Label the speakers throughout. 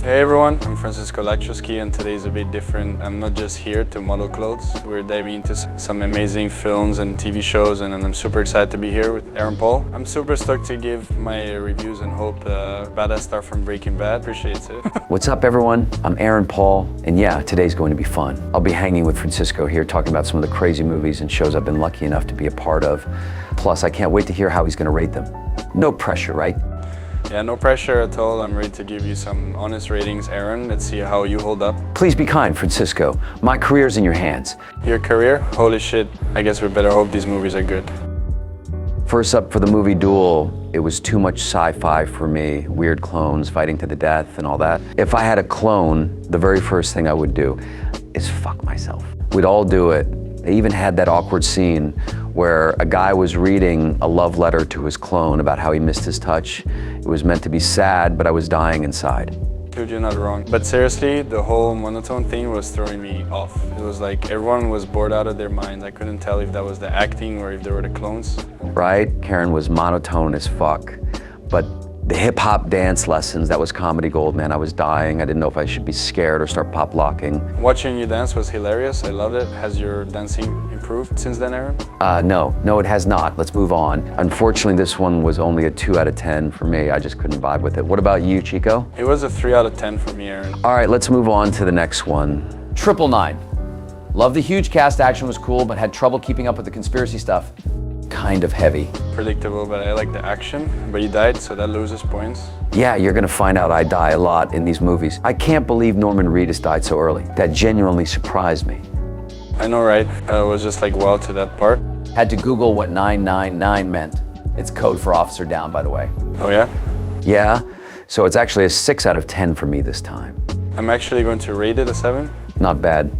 Speaker 1: Hey everyone, I'm Francisco Lachowski and today's a bit different. I'm not just here to model clothes. We're diving into some amazing films and TV shows and I'm super excited to be here with Aaron Paul. I'm super stoked to give my reviews and hope the badass star from Breaking Bad appreciates it.
Speaker 2: What's up everyone? I'm Aaron Paul and yeah, today's going to be fun. I'll be hanging with Francisco here talking about some of the crazy movies and shows I've been lucky enough to be a part of. Plus, I can't wait to hear how he's going to rate them. No pressure, right?
Speaker 1: Yeah, no pressure at all. I'm ready to give you some honest ratings, Aaron. Let's see how you hold up.
Speaker 2: Please be kind, Francisco. My career's in your hands.
Speaker 1: Your career? Holy shit. I guess we better hope these movies are good.
Speaker 2: First up for the movie Duel, it was too much sci-fi for me. Weird clones fighting to the death and all that. If I had a clone, the very first thing I would do is fuck myself. We'd all do it. They even had that awkward scene where a guy was reading a love letter to his clone about how he missed his touch. It was meant to be sad, but I was dying inside.
Speaker 1: Dude, you're not wrong. But seriously, the whole monotone thing was throwing me off. It was like everyone was bored out of their minds. I couldn't tell if that was the acting or if they were the clones.
Speaker 2: Right? Karen was monotone as fuck. But the hip-hop dance lessons, that was comedy gold, man. I was dying. I didn't know if I should be scared or start pop-locking.
Speaker 1: Watching you dance was hilarious. I loved it. Has your dancing improved since then, Aaron?
Speaker 2: No, it has not. Let's move on. Unfortunately, this one was only a 2 out of 10 for me. I just couldn't vibe with it. What about you, Chico?
Speaker 1: It was a 3 out of 10 for me, Aaron.
Speaker 2: All right, let's move on to the next one.
Speaker 3: 999. Love the huge cast, action was cool, but had trouble keeping up with the conspiracy stuff.
Speaker 2: Kind of heavy.
Speaker 1: Predictable, but I like the action. But he died, so that loses points.
Speaker 2: Yeah, you're gonna find out I die a lot in these movies. I can't believe Norman Reedus died so early. That genuinely surprised me.
Speaker 1: I know, right? I was just like, wow to that part.
Speaker 3: Had to Google what 999 meant. It's code for officer down, by the way.
Speaker 1: Oh yeah?
Speaker 2: Yeah, so it's actually a 6 out of 10 for me this time.
Speaker 1: I'm actually going to rate it a 7.
Speaker 2: Not bad.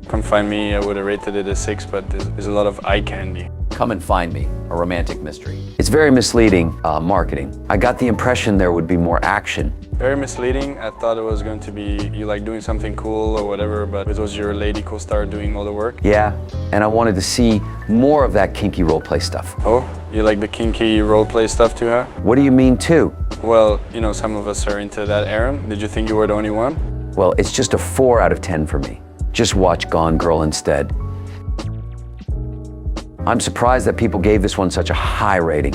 Speaker 1: Come Find Me, I would have rated it a 6, but there's a lot of eye candy.
Speaker 3: Come and Find Me, a romantic mystery.
Speaker 2: It's very misleading marketing. I got the impression there would be more action.
Speaker 1: Very misleading. I thought it was going to be you like doing something cool or whatever, but it was your lady co-star doing all the work.
Speaker 2: Yeah, and I wanted to see more of that kinky roleplay stuff.
Speaker 1: Oh, you like the kinky roleplay stuff too, huh?
Speaker 2: What do you mean too?
Speaker 1: Well, you know, some of us are into that, Aaron. Did you think you were the only one?
Speaker 2: Well, it's just a 4 out of 10 for me. Just watch Gone Girl instead. I'm surprised that people gave this one such a high rating.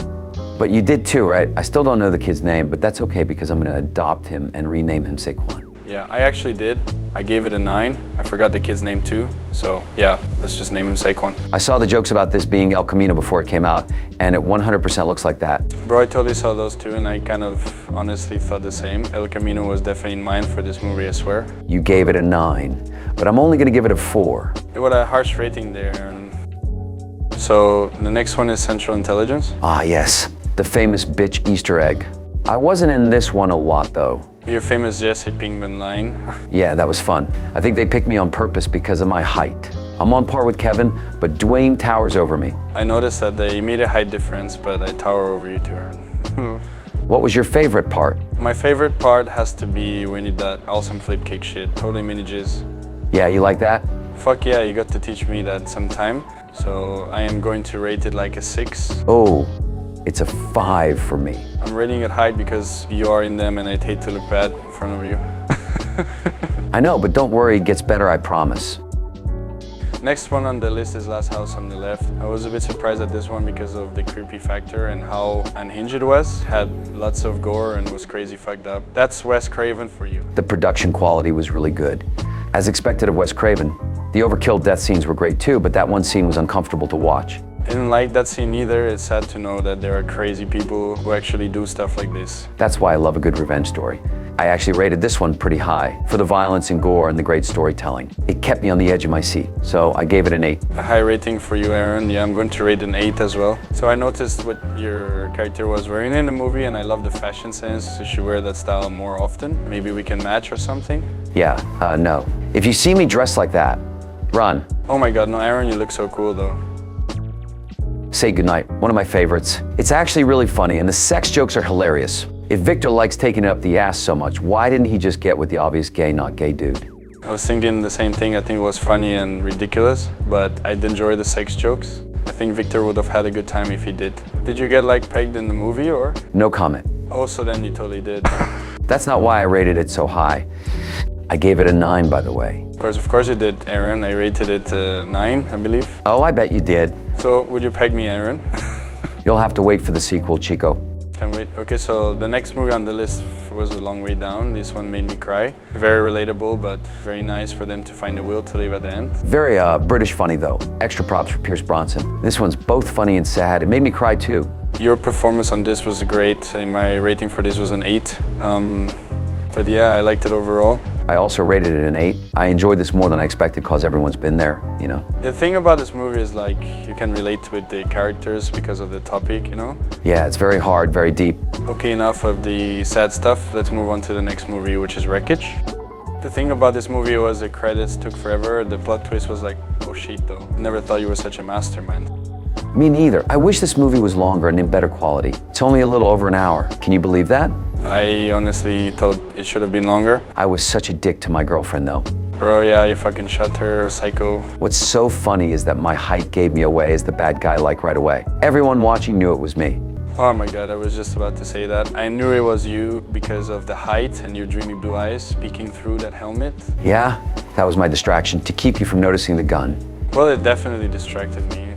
Speaker 2: But you did too, right? I still don't know the kid's name, but that's okay because I'm gonna adopt him and rename him Saquon.
Speaker 1: Yeah, I actually did. I gave it a 9. I forgot the kid's name too. So yeah, let's just name him Saquon.
Speaker 2: I saw the jokes about this being El Camino before it came out, and it 100% looks like that.
Speaker 1: Bro, I totally saw those too, and I kind of honestly thought the same. El Camino was definitely in mind for this movie, I swear.
Speaker 2: You gave it a 9, but I'm only gonna give it a 4.
Speaker 1: It was a harsh rating there, Aaron. So the next one is Central Intelligence.
Speaker 2: Ah yes, the famous bitch Easter egg. I wasn't in this one a lot though.
Speaker 1: Your famous Jesse Pinkman line.
Speaker 2: Yeah, that was fun. I think they picked me on purpose because of my height. I'm on par with Kevin, but Dwayne towers over me.
Speaker 1: I noticed that they made a height difference, but I tower over you too, Aaron.
Speaker 2: What was your favorite part?
Speaker 1: My favorite part has to be when you did that awesome flip kick shit. Totally manages.
Speaker 2: Yeah, you like that?
Speaker 1: Fuck yeah, you got to teach me that sometime. So I am going to rate it like a 6.
Speaker 2: Oh, it's a 5 for me.
Speaker 1: I'm rating it high because you are in them and I'd hate to look bad in front of you.
Speaker 2: I know, but don't worry, it gets better, I promise.
Speaker 1: Next one on the list is Last House on the Left. I was a bit surprised at this one because of the creepy factor and how unhinged it was. Had lots of gore and was crazy fucked up. That's Wes Craven for you.
Speaker 2: The production quality was really good. As expected of Wes Craven, the overkill death scenes were great too, but that one scene was uncomfortable to watch.
Speaker 1: I didn't like that scene either. It's sad to know that there are crazy people who actually do stuff like this.
Speaker 2: That's why I love a good revenge story. I actually rated this one pretty high for the violence and gore and the great storytelling. It kept me on the edge of my seat, so I gave it an 8.
Speaker 1: A high rating for you, Aaron. Yeah, I'm going to rate an 8 as well. So I noticed what your character was wearing in the movie and I love the fashion sense. You should wear that style more often. Maybe we can match or something.
Speaker 2: Yeah, no. If you see me dressed like that, run.
Speaker 1: Oh my god, no, Aaron, you look so cool though.
Speaker 2: Say Goodnight, one of my favorites. It's actually really funny and the sex jokes are hilarious. If Victor likes taking it up the ass so much, why didn't he just get with the obvious gay, not gay dude?
Speaker 1: I was thinking the same thing. I think it was funny and ridiculous, but I'd enjoy the sex jokes. I think Victor would have had a good time if he did. Did you get like pegged in the movie or?
Speaker 2: No comment.
Speaker 1: Oh, so then you totally did.
Speaker 2: That's not why I rated it so high. I gave it a 9, by the way.
Speaker 1: Of course you did, Aaron. I rated it 9, I believe.
Speaker 2: Oh, I bet you did.
Speaker 1: So, would you peg me, Aaron?
Speaker 2: You'll have to wait for the sequel, Chico.
Speaker 1: Can't wait. Okay, so the next movie on the list was A Long Way Down. This one made me cry. Very relatable, but very nice for them to find the will to live at the end.
Speaker 2: Very British funny, though. Extra props for Pierce Bronson. This one's both funny and sad. It made me cry, too.
Speaker 1: Your performance on this was great. My rating for this was an 8. But yeah, I liked it overall.
Speaker 2: I also rated it an 8. I enjoyed this more than I expected because everyone's been there, you know?
Speaker 1: The thing about this movie is like you can relate with the characters because of the topic, you know?
Speaker 2: Yeah, it's very hard, very deep.
Speaker 1: Okay, enough of the sad stuff. Let's move on to the next movie, which is Wreckage. The thing about this movie was the credits took forever. The plot twist was like, oh shit though. Never thought you were such a mastermind.
Speaker 2: Me neither. I wish this movie was longer and in better quality. It's only a little over an hour. Can you believe that?
Speaker 1: I honestly thought it should have been longer.
Speaker 2: I was such a dick to my girlfriend, though.
Speaker 1: Bro, yeah, you fucking shot her, psycho.
Speaker 2: What's so funny is that my height gave me away as the bad guy like right away. Everyone watching knew it was me.
Speaker 1: Oh my god, I was just about to say that. I knew it was you because of the height and your dreamy blue eyes peeking through that helmet.
Speaker 2: Yeah, that was my distraction, to keep you from noticing the gun.
Speaker 1: Well, it definitely distracted me.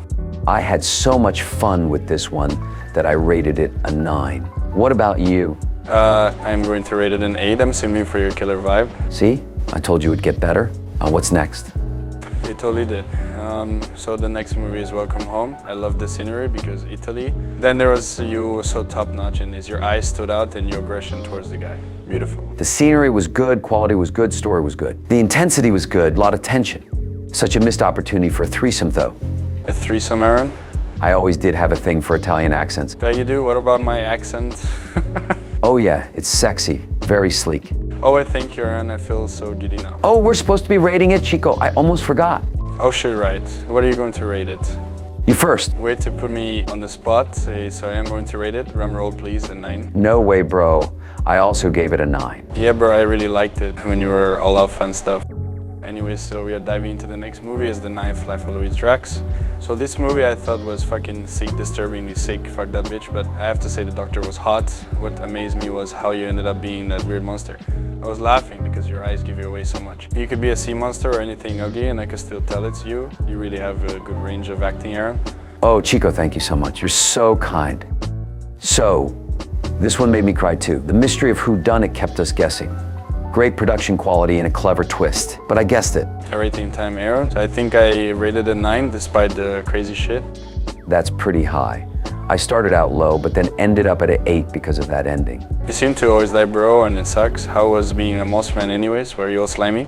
Speaker 2: I had so much fun with this one that I rated it a 9. What about you?
Speaker 1: I'm going to rate it an 8. I'm assuming for your killer vibe.
Speaker 2: See? I told you it'd get better. What's next?
Speaker 1: It totally did. So the next movie is Welcome Home. I love the scenery because Italy. Then there was you were so top notch in this. Your eyes stood out and your aggression towards the guy. Beautiful.
Speaker 2: The scenery was good, quality was good, story was good. The intensity was good, a lot of tension. Such a missed opportunity for a threesome, though.
Speaker 1: A threesome, Aaron?
Speaker 2: I always did have a thing for Italian accents.
Speaker 1: Yeah, you do? What about my accent?
Speaker 2: Oh yeah, it's sexy, very sleek.
Speaker 1: Oh, I thank you, Aaron. I feel so giddy now.
Speaker 2: Oh, we're supposed to be rating it, Chico. I almost forgot.
Speaker 1: Oh, sure, right. What are you going to rate it?
Speaker 2: You first.
Speaker 1: Way to put me on the spot. So I am going to rate it. Drum roll, please, a 9.
Speaker 2: No way, bro. I also gave it a 9.
Speaker 1: Yeah, bro, I really liked it when you were all out fun stuff. Anyways, so we are diving into the next movie, is The Ninth Life of Louis Drax. So this movie I thought was fucking sick, disturbingly sick, fuck that bitch, but I have to say the doctor was hot. What amazed me was how you ended up being that weird monster. I was laughing because your eyes give you away so much. You could be a sea monster or anything ugly and I could still tell it's you. You really have a good range of acting, Aaron.
Speaker 2: Oh, Chico, thank you so much. You're so kind. So, this one made me cry too. The mystery of whodunit kept us guessing. Great production quality and a clever twist, but I guessed it.
Speaker 1: A rating time, Aaron. So I think I rated a 9 despite the crazy shit.
Speaker 2: That's pretty high. I started out low, but then ended up at an 8 because of that ending.
Speaker 1: You seem to always die, bro, and it sucks. How was being a monster man anyways? Were you all slimy?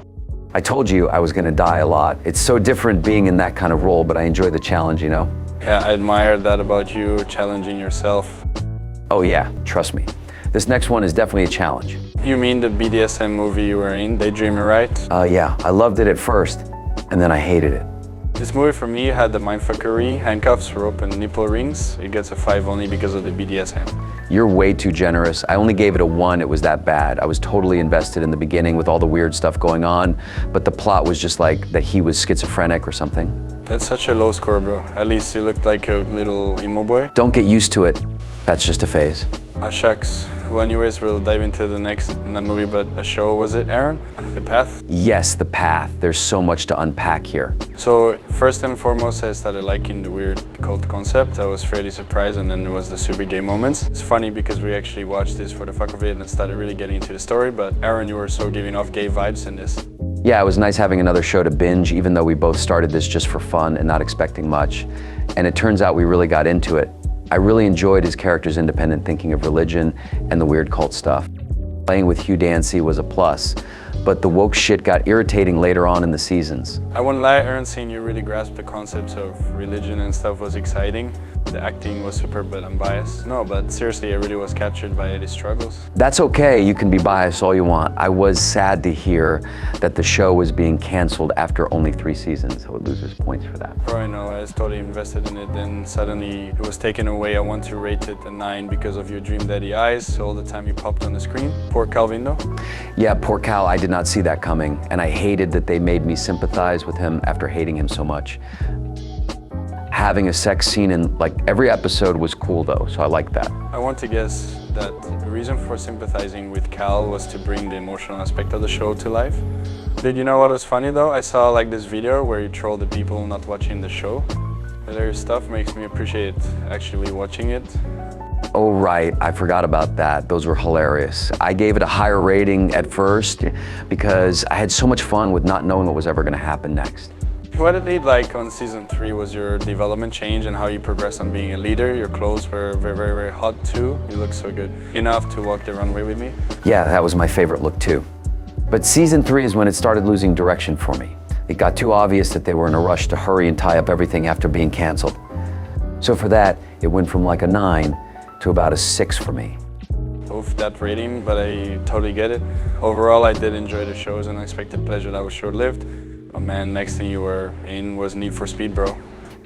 Speaker 2: I told you I was gonna die a lot. It's so different being in that kind of role, but I enjoy the challenge, you know?
Speaker 1: Yeah, I admire that about you, challenging yourself.
Speaker 2: Oh yeah, trust me. This next one is definitely a challenge.
Speaker 1: You mean the BDSM movie you were in, Daydreamer, right?
Speaker 2: Yeah, I loved it at first, and then I hated it.
Speaker 1: This movie for me had the mindfuckery, handcuffs, rope, and nipple rings. It gets a 5 only because of the BDSM.
Speaker 2: You're way too generous. I only gave it a 1, it was that bad. I was totally invested in the beginning with all the weird stuff going on, but the plot was just like that he was schizophrenic or something.
Speaker 1: That's such a low score, bro. At least you looked like a little emo boy.
Speaker 2: Don't get used to it. That's just a phase.
Speaker 1: Ah, shucks. Well, anyways, we'll dive into the next, not movie, but a show. Was it, Aaron? The Path?
Speaker 2: Yes, The Path. There's so much to unpack here.
Speaker 1: So, first and foremost, I started liking the weird cult concept. I was fairly surprised, and then there was the super gay moments. It's funny because we actually watched this for the fuck of it and started really getting into the story, but Aaron, you were so giving off gay vibes in this.
Speaker 2: Yeah, it was nice having another show to binge, even though we both started this just for fun and not expecting much. And it turns out we really got into it. I really enjoyed his character's independent thinking of religion and the weird cult stuff. Playing with Hugh Dancy was a plus, but the woke shit got irritating later on in the seasons.
Speaker 1: I won't lie, Aaron, seeing you really grasp the concepts of religion and stuff was exciting. The acting was super, but I'm biased. No, but seriously, I really was captured by Eddie's struggles.
Speaker 2: That's okay, you can be biased all you want. I was sad to hear that the show was being canceled after only 3 seasons, so it loses points for that.
Speaker 1: Bro, I know, I was totally invested in it, then suddenly it was taken away. I want to rate it a 9 because of your dream daddy eyes all the time you popped on the screen. Poor Calvin, though.
Speaker 2: Yeah, poor Cal, I did not see that coming, and I hated that they made me sympathize with him after hating him so much. having a sex scene in like every episode was cool though, so I like that.
Speaker 1: I want to guess that the reason for sympathizing with Cal was to bring the emotional aspect of the show to life. Did you know what was funny though? I saw like this video where you troll the people not watching the show. Their stuff makes me appreciate actually watching it.
Speaker 2: Oh right, I forgot about that. Those were hilarious. I gave it a higher rating at first because I had so much fun with not knowing what was ever gonna happen next.
Speaker 1: What did it like on season 3 was your development change and how you progressed on being a leader. Your clothes were very, very, very hot too. You look so good. Enough to walk the runway with me.
Speaker 2: Yeah, that was my favorite look too. But season 3 is when it started losing direction for me. It got too obvious that they were in a rush to hurry and tie up everything after being canceled. So for that, it went from like a 9 to about a 6 for me.
Speaker 1: Of that rating, but I totally get it. Overall, I did enjoy the show. It was an unexpected pleasure that was short-lived. Oh man, next thing you were in was Need for Speed, bro.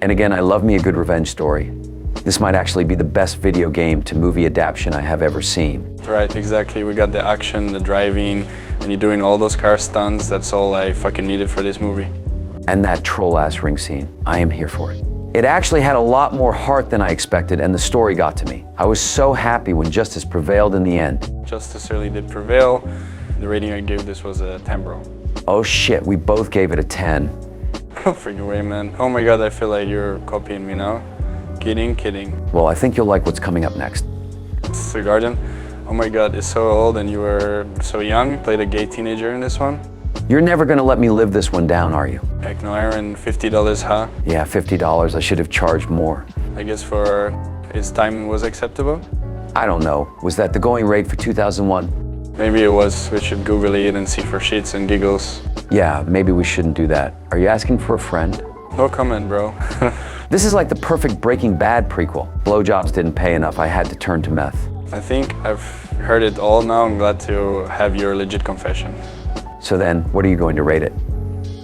Speaker 2: And again, I love me a good revenge story. This might actually be the best video game to movie adaptation I have ever seen.
Speaker 1: Right, exactly. We got the action, the driving, and you're doing all those car stunts. That's all I fucking needed for this movie.
Speaker 2: And that troll-ass ring scene. I am here for it. It actually had a lot more heart than I expected, and the story got to me. I was so happy when justice prevailed in the end.
Speaker 1: Justice really did prevail. The rating I gave this was a 10, bro.
Speaker 2: Oh shit, we both gave it a 10.
Speaker 1: Freaking way, man. Oh my god, I feel like you're copying me now. Kidding, kidding.
Speaker 2: Well, I think you'll like what's coming up next.
Speaker 1: It's the Guardian. Oh my god, it's so old and you were so young. You played a gay teenager in this one.
Speaker 2: You're never gonna let me live this one down, are you?
Speaker 1: Heck no, Aaron. $50, huh?
Speaker 2: Yeah, $50. I should have charged more.
Speaker 1: I guess for its time was acceptable?
Speaker 2: I don't know. Was that the going rate for 2001?
Speaker 1: Maybe it was. We should Google it and see for shits and giggles.
Speaker 2: Yeah, maybe we shouldn't do that. Are you asking for a friend?
Speaker 1: No comment, bro.
Speaker 2: This is like the perfect Breaking Bad prequel. Blowjobs didn't pay enough. I had to turn to meth.
Speaker 1: I think I've heard it all now. I'm glad to have your legit confession.
Speaker 2: So then, what are you going to rate it?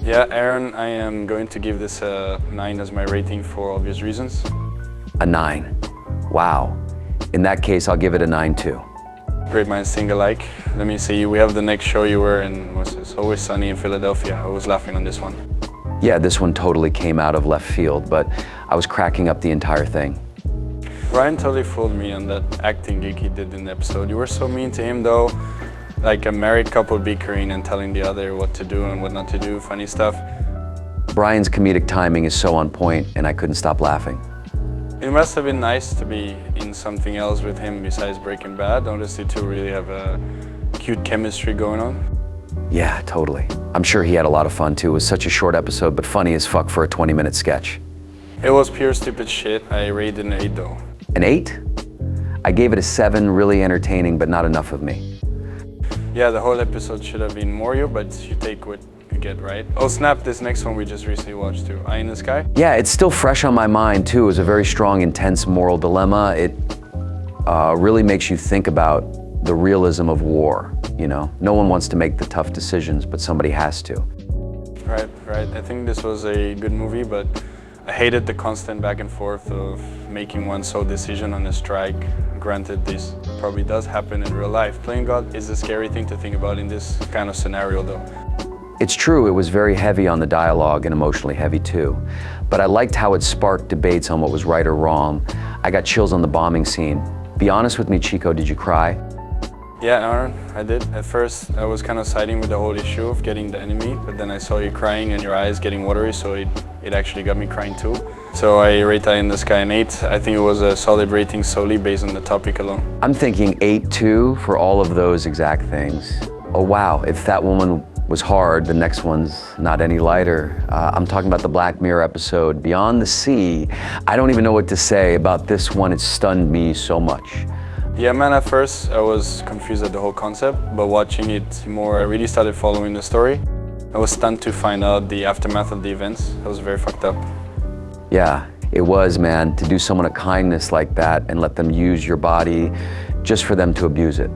Speaker 1: Yeah, Aaron, I am going to give this a 9 as my rating for obvious reasons.
Speaker 2: A 9. Wow. In that case, I'll give it a 9 too.
Speaker 1: Great minds think alike. Let me see, we have the next show you were in, was this Always Sunny in Philadelphia. I was laughing on this one.
Speaker 2: Yeah, this one totally came out of left field, but I was cracking up the entire thing.
Speaker 1: Ryan totally fooled me on that acting gig he did in the episode. You were so mean to him though. Like a married couple bickering and telling the other what to do and what not to do, funny stuff.
Speaker 2: Brian's comedic timing is so on point, and I couldn't stop laughing.
Speaker 1: It must have been nice to be in something else with him besides Breaking Bad. Notice you two really have a cute chemistry going on.
Speaker 2: Yeah, totally. I'm sure he had a lot of fun too. It was such a short episode, but funny as fuck for a 20-minute sketch.
Speaker 1: It was pure stupid shit. I rated an 8 though.
Speaker 2: An 8? I gave it a 7, really entertaining, but not enough of me.
Speaker 1: Yeah, the whole episode should have been more you, but you take what you get, right? Oh snap, this next one we just recently watched too. Eye in the Sky?
Speaker 2: Yeah, it's still fresh on my mind too. It was a very strong, intense moral dilemma. It really makes you think about the realism of war, you know? No one wants to make the tough decisions, but somebody has to.
Speaker 1: Right. I think this was a good movie, but I hated the constant back and forth of making one sole decision on a strike. Granted, this probably does happen in real life. Playing God is a scary thing to think about in this kind of scenario though.
Speaker 2: It's true, it was very heavy on the dialogue and emotionally heavy too. But I liked how it sparked debates on what was right or wrong. I got chills on the bombing scene. Be honest with me, Chico, did you cry?
Speaker 1: Yeah, Aaron, I did. At first, I was kind of siding with the whole issue of getting the enemy, but then I saw you crying and your eyes getting watery, so it actually got me crying too. So I rate Eye in the Sky an 8. I think it was a solid rating solely based on the topic alone.
Speaker 2: I'm thinking 8 too for all of those exact things. Oh wow, if that woman was hard, the next one's not any lighter. I'm talking about the Black Mirror episode, Beyond the Sea. I don't even know what to say about this one. It stunned me so much.
Speaker 1: Yeah, man, at first I was confused at the whole concept, but watching it more, I really started following the story. I was stunned to find out the aftermath of the events. I was very fucked up.
Speaker 2: Yeah, it was, man, to do someone a kindness like that and let them use your body just for them to abuse it.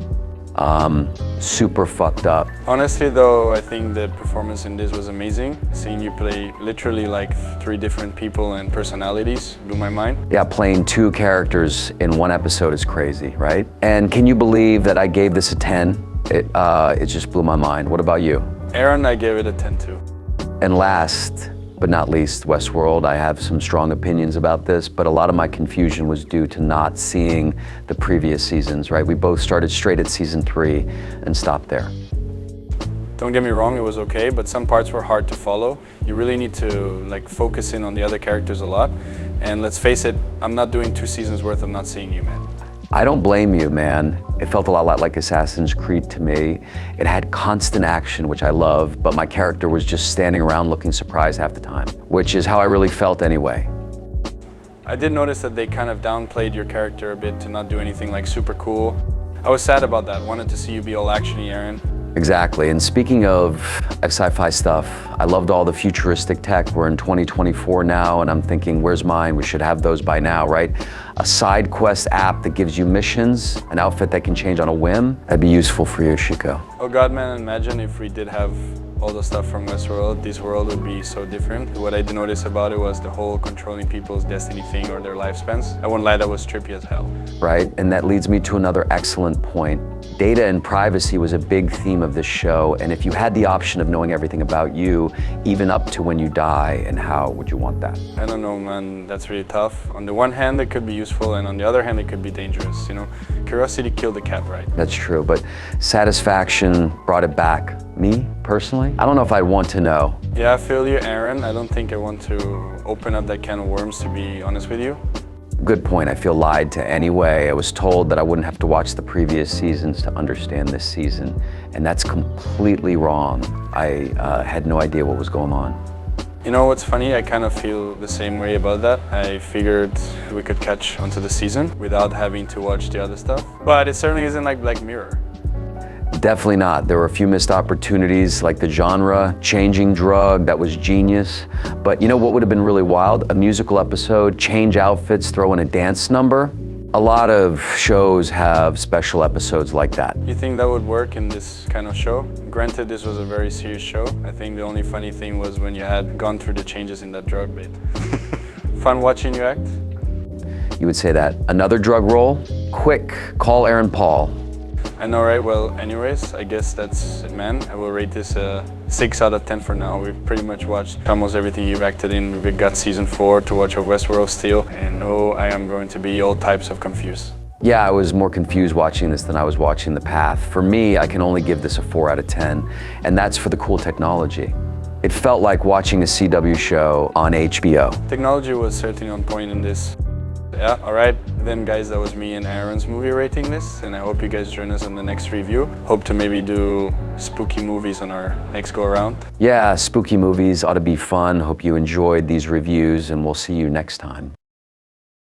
Speaker 2: Super fucked up.
Speaker 1: Honestly though, I think the performance in this was amazing. Seeing you play literally like 3 different people and personalities blew my mind.
Speaker 2: Yeah, playing 2 characters in one episode is crazy, right? And can you believe that I gave this a 10? It just blew my mind. What about you?
Speaker 1: Aaron, I gave it a 10 too.
Speaker 2: And last, but not least Westworld. I have some strong opinions about this, but a lot of my confusion was due to not seeing the previous seasons, right? We both started straight at season 3 and stopped there.
Speaker 1: Don't get me wrong, it was okay, but some parts were hard to follow. You really need to focus in on the other characters a lot. And let's face it, I'm not doing 2 seasons worth of not seeing you, man.
Speaker 2: I don't blame you, man. It felt a lot like Assassin's Creed to me. It had constant action, which I love, but my character was just standing around looking surprised half the time, which is how I really felt anyway.
Speaker 1: I did notice that they kind of downplayed your character a bit to not do anything super cool. I was sad about that. Wanted to see you be all actiony, Aaron.
Speaker 2: Exactly, and speaking of sci-fi stuff, I loved all the futuristic tech. We're in 2024 now, and I'm thinking, where's mine? We should have those by now, right? A side quest app that gives you missions, an outfit that can change on a whim. That'd be useful for you, Chico.
Speaker 1: Oh God, man, imagine if we did have all the stuff from Westworld. This world would be so different. What I did notice about it was the whole controlling people's destiny thing or their lifespans. I won't lie, that was trippy as hell.
Speaker 2: Right, and that leads me to another excellent point. Data and privacy was a big theme of this show, and if you had the option of knowing everything about you, even up to when you die, and how would you want that?
Speaker 1: I don't know, man, that's really tough. On the one hand, it could be useful, and on the other hand, it could be dangerous, you know? Curiosity killed the cat, right?
Speaker 2: That's true, but satisfaction brought it back. Me, personally, I don't know if I'd want to know.
Speaker 1: Yeah, I feel you, Aaron. I don't think I want to open up that can of worms, to be honest with you.
Speaker 2: Good point. I feel lied to anyway. I was told that I wouldn't have to watch the previous seasons to understand this season, and that's completely wrong. I had no idea what was going on.
Speaker 1: You know what's funny? I kind of feel the same way about that. I figured we could catch onto the season without having to watch the other stuff. But it certainly isn't like Black Mirror.
Speaker 2: Definitely not. There were a few missed opportunities, like the genre-changing drug, that was genius. But you know what would have been really wild? A musical episode, change outfits, throw in a dance number. A lot of shows have special episodes like that.
Speaker 1: You think that would work in this kind of show? Granted, this was a very serious show. I think the only funny thing was when you had gone through the changes in that drug bit. Fun watching you act?
Speaker 2: You would say that. Another drug roll? Quick, call Aaron Paul.
Speaker 1: I know, right? Well, anyways, I guess that's it, man. I will rate this a 6 out of 10 for now. We've pretty much watched almost everything you've acted in. We've got season 4 to watch of Westworld still, and oh, I am going to be all types of confused.
Speaker 2: Yeah, I was more confused watching this than I was watching The Path. For me, I can only give this a 4 out of 10, and that's for the cool technology. It felt like watching a CW show on HBO.
Speaker 1: Technology was certainly on point in this. Yeah, all right. Then guys, that was me and Aaron's movie rating list, and I hope you guys join us on the next review. Hope to maybe do spooky movies on our next go around.
Speaker 2: Yeah, spooky movies ought to be fun. Hope you enjoyed these reviews, and we'll see you next time.